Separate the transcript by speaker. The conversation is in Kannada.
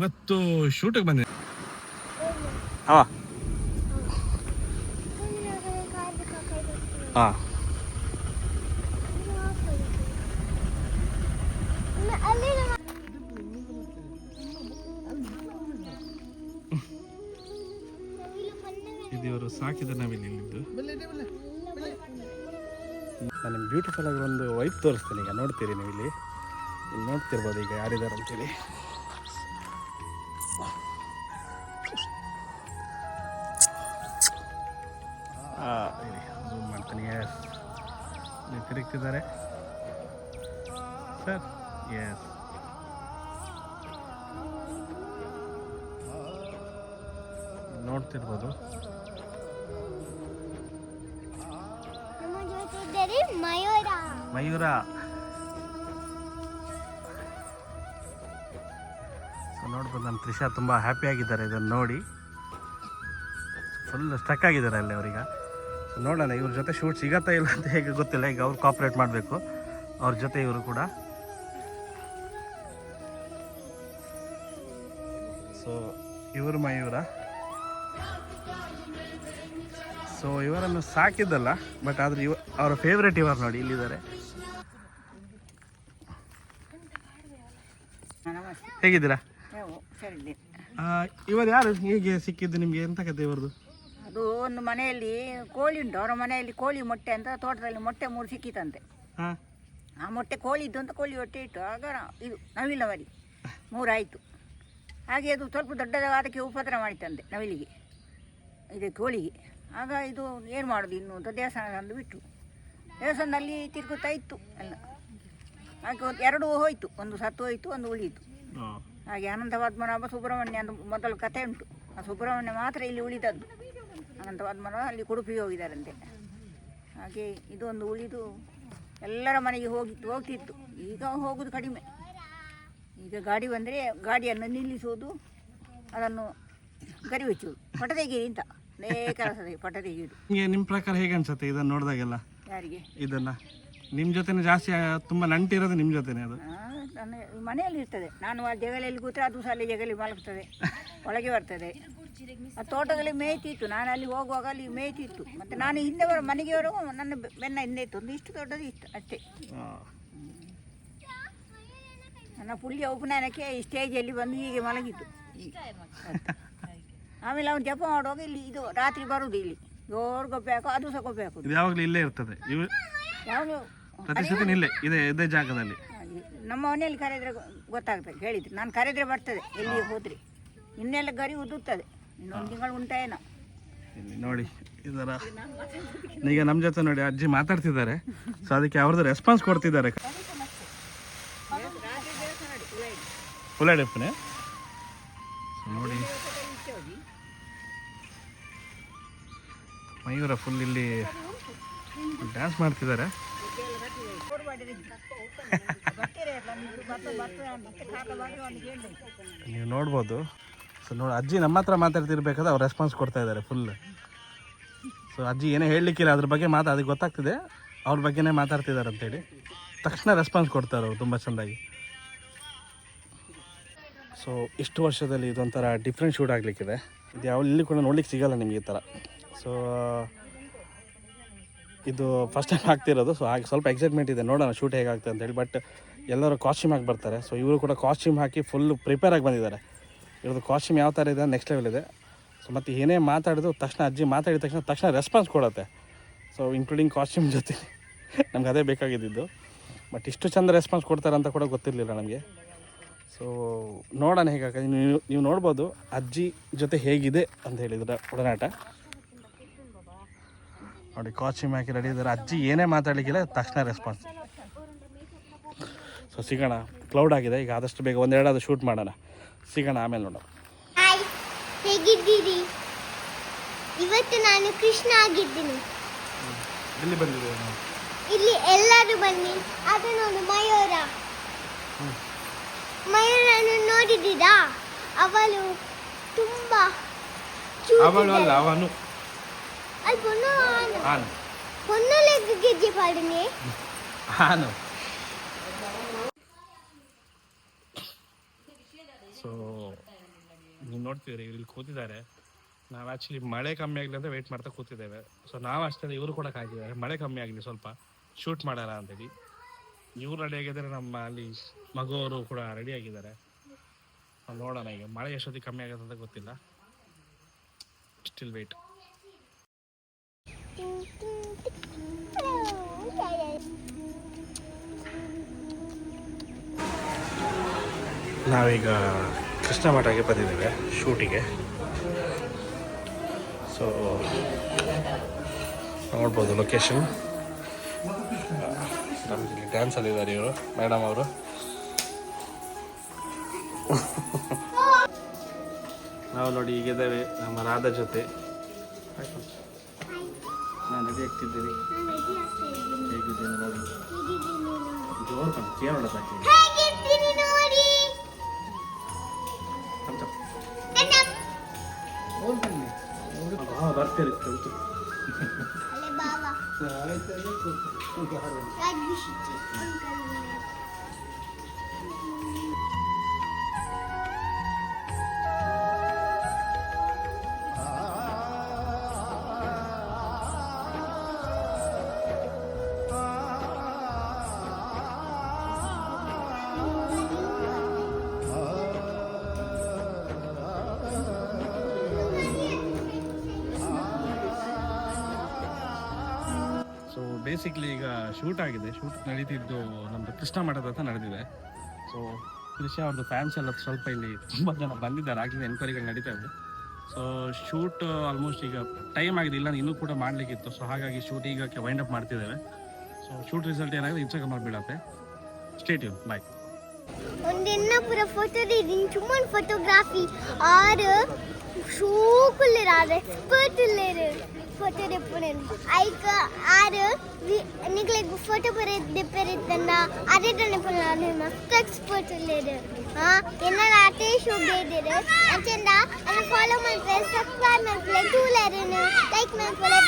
Speaker 1: ಇವತ್ತು ಶೂಟಿಗೆ ಬಂದಿದೆ.
Speaker 2: ಹಾಂ ಹಾಂ ಇದು ಇವರು ಸಾಕಿದ ನಾವಿಲ್ಲಿದ್ದು. ನಾನು ನಿಮ್ಗೆ ಬ್ಯೂಟಿಫುಲ್ ಆಗಿ ಒಂದು ವೈಟ್ ತೋರಿಸ್ತೀನಿ. ಈಗ ನೋಡ್ತೀರಿ ನೀವು ಇಲ್ಲಿ ನೋಡ್ತಿರ್ಬೋದು ಈಗ ಯಾರಿದ್ದಾರೆ ಅಂತೇಳಿ. ಝೂಮ್ ಮಾಡ್ತೀನಿ. ಎಸ್ ನೀವು ತಿರುಗ್ತಿದ್ದಾರೆ ಸರ್. ಎಸ್ ನೋಡ್ತಿರ್ಬೋದು. ಮಯೂರ ನೋಡ್ಬೋದು. ನಮ್ಮ ತ್ರಿಷಾ ತುಂಬ ಹ್ಯಾಪಿಯಾಗಿದ್ದಾರೆ ಇದನ್ನು ನೋಡಿ. ಫುಲ್ ಸ್ಟ್ರಕ್ ಆಗಿದ್ದಾರೆ ಅಲ್ಲಿ ಅವ್ರೀಗ. ಸೊ ನೋಡೋಣ ಇವ್ರ ಜೊತೆ ಶೂಟ್ ಸಿಗತ್ತಾ ಇಲ್ಲ ಅಂತ ಹೇಗೆ ಗೊತ್ತಿಲ್ಲ. ಈಗ ಅವ್ರು ಕಾಪ್ರೇಟ್ ಮಾಡಬೇಕು ಅವ್ರ ಜೊತೆ ಇವರು ಕೂಡ. ಸೊ ಇವರು ಮಯೂರ. ಸೊ ಇವರನ್ನು ಸಾಕಿದ್ದಲ್ಲ, ಬಟ್ ಆದರೆ ಅವರ ಫೇವ್ರೇಟ್ ಇವರು ನೋಡಿ ಇಲ್ಲಿದ್ದಾರೆ. ಹೇಗಿದ್ದೀರಾ? ಇವರು ಯಾರು? ಹೇಗೆ ಸಿಕ್ಕಿದ್ದು ನಿಮಗೆ? ಎಂತ ಕತೆ ಇವರದು?
Speaker 3: ಅದು ಒಂದು ಮನೆಯಲ್ಲಿ ಕೋಳಿ ಉಂಟು. ಅವರ ಮನೆಯಲ್ಲಿ ಕೋಳಿ ಮೊಟ್ಟೆ ಅಂತ ತೋಟದಲ್ಲಿ ಮೊಟ್ಟೆ 3 ಸಿಕ್ಕಿತಂತೆ. ಆ ಮೊಟ್ಟೆ ಕೋಳಿ ಇದ್ದು ಅಂತ ಕೋಳಿ ಹೊಟ್ಟೆ ಇಟ್ಟು ಆಗ ಇದು ನವಿಲ ಮರಿ 3 ಆಯಿತು. ಹಾಗೆ ಅದು ಸ್ವಲ್ಪ ದೊಡ್ಡದಾದಕ್ಕೆ ಉಪದ್ರ ಮಾಡಿತಂತೆ ನವಿಲಿಗೆ, ಇದು ಕೋಳಿಗೆ. ಆಗ ಇದು ಏನು ಮಾಡೋದು ಇನ್ನು ಅಂತ ದೇವಸ್ಥಾನದಂದು ಬಿಟ್ಟರು. ದೇವಸ್ಥಾನದಲ್ಲಿ ತಿರುಗುತ್ತಾ ಇತ್ತು ಎಲ್ಲ. ಹಾಗೆ 2 ಹೋಯಿತು, ಒಂದು ಸತ್ತು ಹೋಯಿತು, ಒಂದು ಉಳಿಯಿತು. ಹಾಗೆ ಅನಂತ ಪದ್ಮನಾಭ ಸುಬ್ರಹ್ಮಣ್ಯ ಅಂತ ಮೊದಲು ಕಥೆ ಉಂಟು. ಆ ಸುಬ್ರಹ್ಮಣ್ಯ ಮಾತ್ರ ಇಲ್ಲಿ ಉಳಿದದ್ದು. ಅನಂತ ಪದ್ಮನಾಭ ಅಲ್ಲಿ ಉಡುಪಿಗೆ ಹೋಗಿದ್ದಾರಂತೆ. ಹಾಗೆ ಇದೊಂದು ಉಳಿದು ಎಲ್ಲರ ಮನೆಗೆ ಹೋಗ್ತಿತ್ತು. ಈಗ ಹೋಗೋದು ಕಡಿಮೆ. ಈಗ ಗಾಡಿ ಬಂದರೆ ಗಾಡಿಯನ್ನು ನಿಲ್ಲಿಸುವುದು, ಅದನ್ನು ಗರಿ ಹೆಚ್ಚುವುದು, ಪಟ ತೆಗೀರಿ ಅಂತ ಅದೇ ಕೆಲಸದ ಪಟ ತೆಗೆಯುವುದು.
Speaker 2: ನಿಮ್ಮ ಪ್ರಕಾರ ಹೇಗೆ ಅನ್ಸುತ್ತೆ ಇದನ್ನು ನೋಡಿದಾಗೆಲ್ಲ?
Speaker 3: ಯಾರಿಗೆ?
Speaker 2: ಇದನ್ನು ನಿಮ್ಮ ಜೊತೆನೇ ಜಾಸ್ತಿ ತುಂಬ ನಂಟಿರೋದು ನಿಮ್ಮ ಜೊತೆನೇ. ಅದು
Speaker 3: ನನ್ನ ಮನೆಯಲ್ಲಿ ಇರ್ತದೆ. ನಾನು ಆ ಜಗಲಿಯಲ್ಲಿ ಕೂತ್ರೆ ಅದು ಸಹ ಅಲ್ಲಿ ಜಗಲಿ ಮಲಗ್ತದೆ, ಒಳಗೆ ಬರ್ತದೆ. ಆ ತೋಟದಲ್ಲಿ ಮೇಯ್ತಿತ್ತು. ನಾನು ಅಲ್ಲಿ ಹೋಗುವಾಗ ಅಲ್ಲಿ ಮೇಯ್ತಿತ್ತು. ಮತ್ತು ನಾನು ಹಿಂದೆ ಮನೆಗೆವರು ನನ್ನ ಬೆನ್ನ ಹಿಂದೆ ಇತ್ತು. ಒಂದು ಇಷ್ಟು ದೊಡ್ಡದು ಇತ್ತು ಅಷ್ಟೇ. ನನ್ನ ಪುಳ್ಳಿಯ ಉಪನಯನಕ್ಕೆ ಈ ಸ್ಟೇಜಲ್ಲಿ ಬಂದು ಹೀಗೆ ಮಲಗಿತ್ತು. ಆಮೇಲೆ ಅವನು ಜಪ ಮಾಡುವಾಗ ಇಲ್ಲಿ ಇದು ರಾತ್ರಿ ಬರುವುದು. ಇಲ್ಲಿ ಜೋರು ಗೊಬ್ಬೆ ಹಾಕೋ, ಅದು ಸಹ ಗೊಬ್ಬೆ ಹಾಕೋದು.
Speaker 2: ಯಾವಾಗಲೂ ಇಲ್ಲೇ ಇರ್ತದೆ. ಯಾವಾಗಲೂ ಇದೇ ಜಾಗದಲ್ಲಿ.
Speaker 3: ನಮ್ಮ ಮನೆಯಲ್ಲಿ ಕರೆದ್ರೆ ಗೊತ್ತಾಗ್ತದೆ, ಹೇಳಿದ್ರು. ನಾನು ಕರೆದ್ರೆ ಬರ್ತದೆ ಎಲ್ಲಿಗೆ ಹೋದ್ರಿ. ಇನ್ನೆಲ್ಲ ಗರಿ ಉದುರ್ತದೆ. ಇನ್ನೊಂದು ತಿಂಗಳು ಉಂಟಾಯೇನೋ.
Speaker 2: ನೋಡಿ ಇದರ ಈಗ ನಮ್ಮ ಜೊತೆ ನೋಡಿ ಅಜ್ಜಿ ಮಾತಾಡ್ತಿದ್ದಾರೆ. ಸೊ ಅದಕ್ಕೆ ಅವ್ರದ್ದು ರೆಸ್ಪಾನ್ಸ್ ಕೊಡ್ತಿದ್ದಾರೆ. ಉಳ್ಳಾಡೆಪ್ಪನೆ ನೋಡಿ ಮಯೂರ ಫುಲ್ ಇಲ್ಲಿ ಡ್ಯಾನ್ಸ್ ಮಾಡ್ತಿದ್ದಾರೆ. ನೀವು ನೋಡ್ಬೋದು. ಸೊ ನೋಡಿ ಅಜ್ಜಿ ನಮ್ಮ ಹತ್ರ ಮಾತಾಡ್ತಿರ್ಬೇಕಾದ್ರೆ ಅವ್ರು ರೆಸ್ಪಾನ್ಸ್ ಕೊಡ್ತಾ ಇದ್ದಾರೆ ಫುಲ್. ಸೊ ಅಜ್ಜಿ ಏನೇ ಹೇಳಲಿಕ್ಕಿಲ್ಲ ಅದ್ರ ಬಗ್ಗೆ ಅದಕ್ಕೆ ಗೊತ್ತಾಗ್ತಿದೆ ಅವ್ರ ಬಗ್ಗೆನೇ ಮಾತಾಡ್ತಿದ್ದಾರೆ ಅಂತೇಳಿ. ತಕ್ಷಣ ರೆಸ್ಪಾನ್ಸ್ ಕೊಡ್ತಾರೆ ಅವರು ತುಂಬ ಚೆಂದಾಗಿ. ಸೊ ಇಷ್ಟು ವರ್ಷದಲ್ಲಿ ಇದೊಂಥರ ಡಿಫ್ರೆಂಟ್ ಶೂಟ್ ಆಗಲಿಕ್ಕಿದೆ. ಇದು ಇಲ್ಲಿ ಕೂಡ ನೋಡ್ಲಿಕ್ಕೆ ಸಿಗೋಲ್ಲ ನಿಮಗೆ ಈ ಥರ. ಸೊ ಇದು ಫಸ್ಟ್ ಟೈಮ್ ಆಗ್ತಿರೋದು. ಸೊ ಹಾಗೆ ಸ್ವಲ್ಪ ಎಕ್ಸೈಟ್ಮೆಂಟ್ ಇದೆ, ನೋಡೋಣ ಶೂಟ್ ಹೇಗಾಗ್ತದೆ ಅಂತೇಳಿ. ಬಟ್ ಎಲ್ಲರೂ ಕಾಸ್ಟ್ಯೂಮ್ ಹಾಕಿ ಬರ್ತಾರೆ. ಸೊ ಇವರು ಕೂಡ ಕಾಸ್ಟ್ಯೂಮ್ ಹಾಕಿ ಫುಲ್ಲು ಪ್ರಿಪೇರ್ ಆಗಿ ಬಂದಿದ್ದಾರೆ. ಇವ್ರದ್ದು ಕಾಸ್ಟ್ಯೂಮ್ ಯಾವ ಥರ ಇದೆ ನೆಕ್ಸ್ಟ್ ಲೆವೆಲ್ ಇದೆ. ಸೊ ಮತ್ತು ಏನೇ ಮಾತಾಡಿದ್ರು ತಕ್ಷಣ ಅಜ್ಜಿ ಮಾತಾಡಿದ ತಕ್ಷಣ ರೆಸ್ಪಾನ್ಸ್ ಕೊಡುತ್ತೆ. ಸೊ ಇನ್ಕ್ಲೂಡಿಂಗ್ ಕಾಸ್ಟ್ಯೂಮ್ ಜೊತೆ ನಮ್ಗೆ ಅದೇ ಬೇಕಾಗಿದ್ದು. ಬಟ್ ಇಷ್ಟು ಚೆಂದ ರೆಸ್ಪಾನ್ಸ್ ಕೊಡ್ತಾರೆ ಅಂತ ಕೂಡ ಗೊತ್ತಿರಲಿಲ್ಲ ನಮಗೆ. ಸೊ ನೋಡೋಣ ಹೇಗಾಗ್ತದೆ. ನೀವು ನೋಡ್ಬೋದು ಅಜ್ಜಿ ಜೊತೆ ಹೇಗಿದೆ ಅಂತ ಹೇಳಿದ್ರೆ ಒಡನಾಟ ನೋಡಿ. ಕಾಸ್ಟ್ಯೂಮ್ ಹಾಕಿ ರೆಡಿ ಇದ್ದಾರೆ. ಅಜ್ಜಿ ಏನೇ ಮಾತಾಡಲಿಕ್ಕಿಲ್ಲ ತಕ್ಷಣ ರೆಸ್ಪಾನ್ಸ್. ಸೊ ಸಿಗೋಣ. ಕ್ಲೌಡ್ ಆಗಿದೆ ಈಗ, ಆದಷ್ಟು ಬೇಗ ಒಂದೆರಡಾದ್ರು ಶೂಟ್ ಮಾಡೋಣ. ಸಿಗೋಣ ಆಮೇಲೆ ನೋಡೋಣ.
Speaker 4: ಹೇಗಿದ್ದೀರಿ? ಇವತ್ತು ನಾನು ಕೃಷ್ಣ ಆಗಿದ್ದೀನಿ.
Speaker 2: ಎಲ್ಲಿ ಬಂದಿದ್ದೀವಿ ನಾವು?
Speaker 4: ಇಲ್ಲಿ ಎಲ್ಲರೂ ಬನ್ನಿ. ಅದು ನೋಡಿ ಮಯೂರ. ಮಯೂರನ್ನು ನೋಡಿದ್ದೀರಾ? ಅವಳು ತುಂಬಾ
Speaker 2: ಅವನು
Speaker 4: பொண்ணுலக்கு கெஜி பாடுங்க.
Speaker 2: ಸೊ ನೀವು ನೋಡ್ತಿದ್ದೀರಿ ಇಲ್ಲಿ ಕೂತಿದ್ದಾರೆ. ನಾವು ಆ್ಯಕ್ಚುಲಿ ಮಳೆ ಕಮ್ಮಿ ಆಗಲಿ ಅಂತ ವೆಯ್ಟ್ ಮಾಡ್ತಾ ಕೂತಿದ್ದೇವೆ. ಸೊ ನಾವು ಅಷ್ಟೇ, ಇವರು ಕೂಡ ಕಾಯ್ತಿದ್ದಾರೆ ಮಳೆ ಕಮ್ಮಿ ಆಗಲಿ ಸ್ವಲ್ಪ ಶೂಟ್ ಮಾಡೋಣ ಅಂತೇಳಿ. ಇವ್ರು ರೆಡಿ ಆಗಿದ್ದಾರೆ, ನಮ್ಮ ಅಲ್ಲಿ ಮಗುವರು ಕೂಡ ರೆಡಿ ಆಗಿದ್ದಾರೆ. ನೋಡೋಣ ಈಗ ಮಳೆ ಎಷ್ಟೊತ್ತಿಗೆ ಕಮ್ಮಿ ಆಗುತ್ತೆ ಅಂತ ಗೊತ್ತಿಲ್ಲ. Still wait. ನಾವೀಗ ಕೃಷ್ಣ ಮಠಕ್ಕೆ ಬಂದಿದ್ದೇವೆ ಶೂಟಿಗೆ. ಸೊ ನೋಡ್ಬೋದು ಲೊಕೇಶನ್. ನಮಗೆ ಡ್ಯಾನ್ಸಲ್ಲಿದ್ದಾರೆ ಇವರು ಮೇಡಮ್ ಅವರು. ನಾವು ನೋಡಿ ಈಗಿದ್ದೇವೆ ನಮ್ಮ ರಾಧಾ ಜೊತೆ. ನಾನು ರೆಡಿ ಆಗ್ತಿದ್ದೀನಿ. ಹೇಗಿದ್ದೀನಿ ನೋಡಿ, ಜೋರು ಕಣ್ ಕೇರಳ ಸಾಕಿ ಬರ್ತೀರಿ ಕಲ್ತು. ಸೊ ಬೇಸಿಕ್ಲಿ ಈಗ ಶೂಟ್ ಆಗಿದೆ. ಶೂಟ್ ನಡೀತಿದ್ದು ನಮ್ಮದು ಕೃಷ್ಣ ಮಠದ ಹತ್ರ ನಡೆದಿದೆ. ಸೊ ಕೃಷಿ ಅವ್ರದ್ದು ಫ್ಯಾನ್ಸ್ ಎಲ್ಲ ಸ್ವಲ್ಪ ಇಲ್ಲಿ ತುಂಬ ಜನ ಬಂದಿದ್ದಾರೆ, ಆಗಲಿದೆ ಎನ್ಕ್ವೈರಿಗಳು ನಡೀತಾ ಇದೆ. ಸೊ ಶೂಟ್ ಆಲ್ಮೋಸ್ಟ್ ಈಗ ಟೈಮ್ ಆಗಿದೆ, ಇಲ್ಲ ಇನ್ನೂ ಕೂಡ ಮಾಡಲಿಕ್ಕಿತ್ತು. ಸೊ ಹಾಗಾಗಿ ಶೂಟ್ ಈಗ ವೈಂಡ್ ಅಪ್ ಮಾಡ್ತಿದ್ದೇವೆ. ಸೊ ಶೂಟ್ ರಿಸಲ್ಟ್ ಏನಾಗಿದೆ ಇನ್ಸ್ಟಾಗ್ರಾಮ್ ಬೀಳತ್ತೆ. ಸ್ಟೇ ಟ್ಯೂನ್, ಬಾಯ್.
Speaker 4: ಒಂದಿನ ಪೂರ ಫೋಟೋ ದೀದಿನ್ ಚುಮ್ಮನ್ ಫೋಟೋಗ್ರಾಫಿ ಆರ್ ಸೂಪರ್ ಆದ ಎಕ್ಸ್ಪರ್ಟ್ ಇಲ್ಲೇರು ಫೋಟೋ ದೆಪ್ಪುನೆನ್ ಐಕ ಆರ್ ನಿಗ್ಲೆಗ್ ಫೋಟೋ ದೆಪ್ಪೆರಿತ್ತನ್ನ ಅದೇ ನೆನಪುನ ಮಸ್ತ್ ಎಕ್ಸ್ಪರ್ಟ್ ಇಲ್ಲೇರು ಎನ್ನಡ ಅಟೇ ಶೂಟ್ ದೇದಿರು ಅಂಚೆಂದ ಅನ್ನ ಫಾಲೋ ಮಾಡ್ರೆ ಸಬ್ಸ್ಕ್ರೈಬ್ ಮಾಡ್ರೆ ಟೂಲರನ್ನು ಲೈಕ್ ಮಾಡ್ರೆ